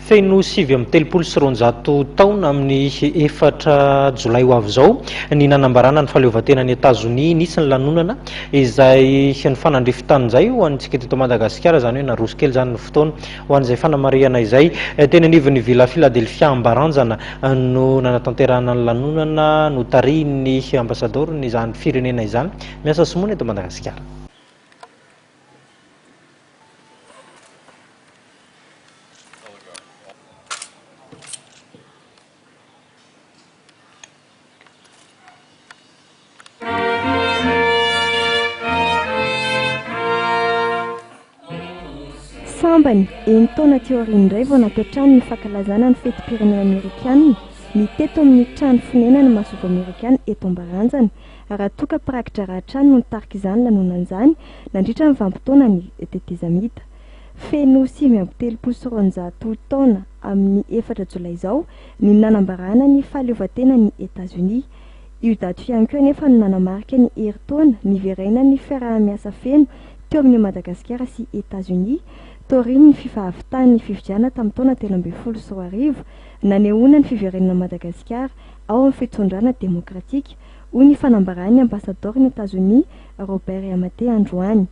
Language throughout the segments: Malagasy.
Feno 7 taona amin'ny 4 Jolay ho avy zao ny nanambarana ny fahaleovantenan'ny États-Unis nisy ny lanonana izay ny fanandrifitany izay ho antsika teto Madagasikara, zany hoe naroso kely zany ny fotoana ho an'izay fanamariana izay. Teny anivon'ny vila Philadelphia Ambaranjana no nanatanterahana ny lanonana no tariny ambasador ny zany firenena izany miasa somoana eto Madagasikara. Sambany eny taona teoria indray vao nampiatrano ny fankalazana ny fetim-pirenena amerikanina ny teto amin'ny trano fonenana Masova Amerikana eto Ambaranjana. Raha toka prakitra rahatrano no nitarika izany lanonan'izany nandritra ny vanim-potoana ny tetezamita. Feno 7 taona amin'ny 4 Jolay izao ny nanambarana ny fahaleovantena ny États-Unis. Io dato ihany koa nefa no nanamarika ny herintaona niverenana ny fiaraha-miasa feno teo amin'ny Madagasikara sy États-Unis taoriny ny fifahavitan'ny fifidiana tamin'ny taona 2014 nanehoana ny fiverenana Madagasikara ao amin'ny fitondrana demokratika hoy ny fanambarany ambasador ny États-Unis Robert Yamate Androany.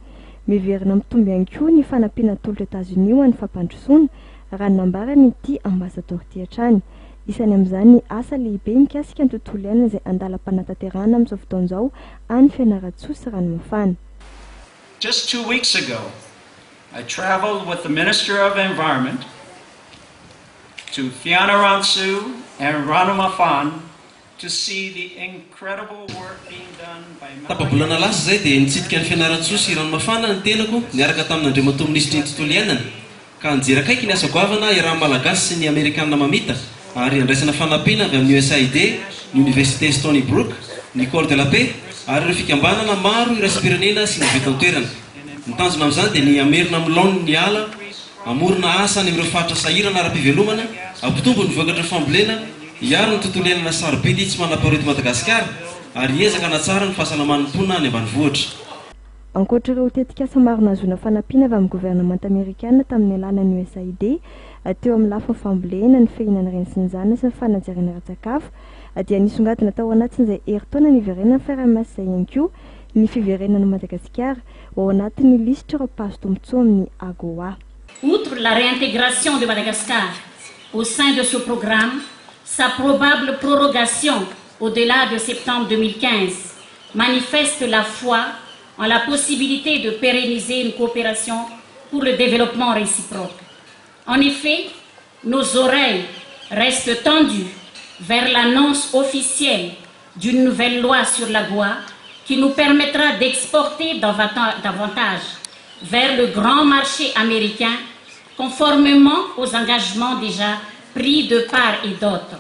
Miverina mitomby ihany koa ny fanampiana tolotra États-Unis ho an'ny fampandrosoana raha nambarany ity ambasador ty hatrany. Isany amin'izany asa lehibe mikasika ny tontolo iainana izay andalam-panatanterahana amin'izao fotoana izao any Fianarantsoa sy Ranomafana. Just 2 weeks ago, I traveled with the Minister of Environment to Fianarantsoa and Ranomafana to see the incredible work being done by tapabolana lasa zay dia nitsidika ny Fianarantsoa sy Ranomafana ny tenako niaraka tamin'Andriamatoa Minisitry ny tontolo iainana ka nijery akaiky ny asa goavana iraha malagasy sy ny Amerikanina mamita ary andraisana fanampiana avy amin'ny USAID, ny Université Stony Brook, ny École de la Paix ary ireo fikambanana maro iraisam-pirenena sy ny vetan-toerana. Ny tanjona amin'izany dia ny amerina amin'ny laoniny ny ala, amorona asa any amin'ireo faritra sahirana ara-pivelomana, ampitombo ny vokatra fambolena, hiaro ny tontolo iainana sarobidy tsy manam-paharoa eto Madagasikara ary hiezaka hanatsara ny fahasalaman'ny mponina any ambanivohitra. Ankoatra ireo tetikasa maro nahazoana fanampiana avy amin'ny gouvernemanta amerikanina tamin'ny alalan'ny USAID teo amin'ny lafiny fambolena, ny fehinana reny sy ny zanany sy ny fanajariana ara-tsakafo dia nisongadina tao anatin'izay herintaona niverenana ny fiaraha-miasa izay ihany koa ny fiverenana Madagasikara ao anatin'ny lisitra ireo pazo tombotsoa amin'ny AGOA. Outre la réintégration de Madagascar au sein de ce programme, sa probable prorogation au-delà de septembre 2015 manifeste la foi en la possibilité de pérenniser une coopération pour le développement réciproque. En effet, nos oreilles restent tendues vers l'annonce officielle d'une nouvelle loi sur l'AGOA qui nous permettra d'exporter davantage vers le grand marché américain conformément aux engagements déjà pris de part et d'autre.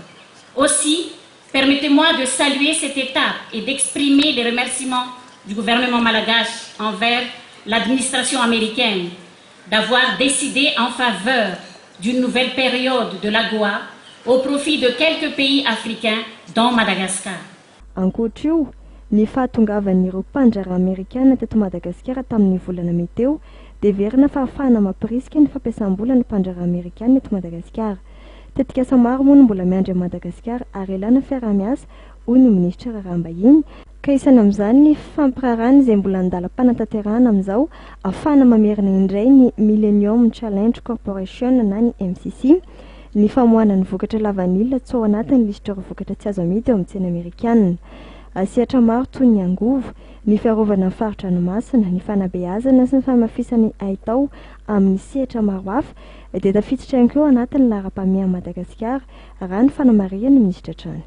Aussi, permettez-moi de saluer cette étape et d'exprimer les remerciements du gouvernement malgache envers l'administration américaine d'avoir décidé en faveur d'une nouvelle période de l'AGOA au profit de quelques pays africains, dont Madagascar. Ankoatra ny fahatongavan'ireo mpandrara amerikana teto Madagasikara tamin'ny volana May teo dia verina fa ahafahana mampirisika ny fampiasam-bola ny mpandrara amerikana eto Madagasikara. Tetikasa maro moa no mbola miandry Madagasikara ary ilana fiaraha-miasa hoy ny minisitra raharaham-bahiny ka isany amin'izany ny fampirarana izay mbola andalam-panatanterahana amin'izao ahafahana mamerina indray ny Millennium Challenge Corporation na ny MCC ny famoahana ny vokatra lavanila tsy ao anatin'ny lisitra ireo vokatra tsy azo amidy eo amin'ny tsena amerikanina. Sehatra maro toy ny angovo, ny fiarovana ny faritra ranomasina, ny fanabeazana sy ny famafisany haitao amin'ny sehatra maro hafa dia tafiditra ihany koa anatin'ny laharam-pamehan'i Madagasikara raha ny fanamarian'ny minisitra trano.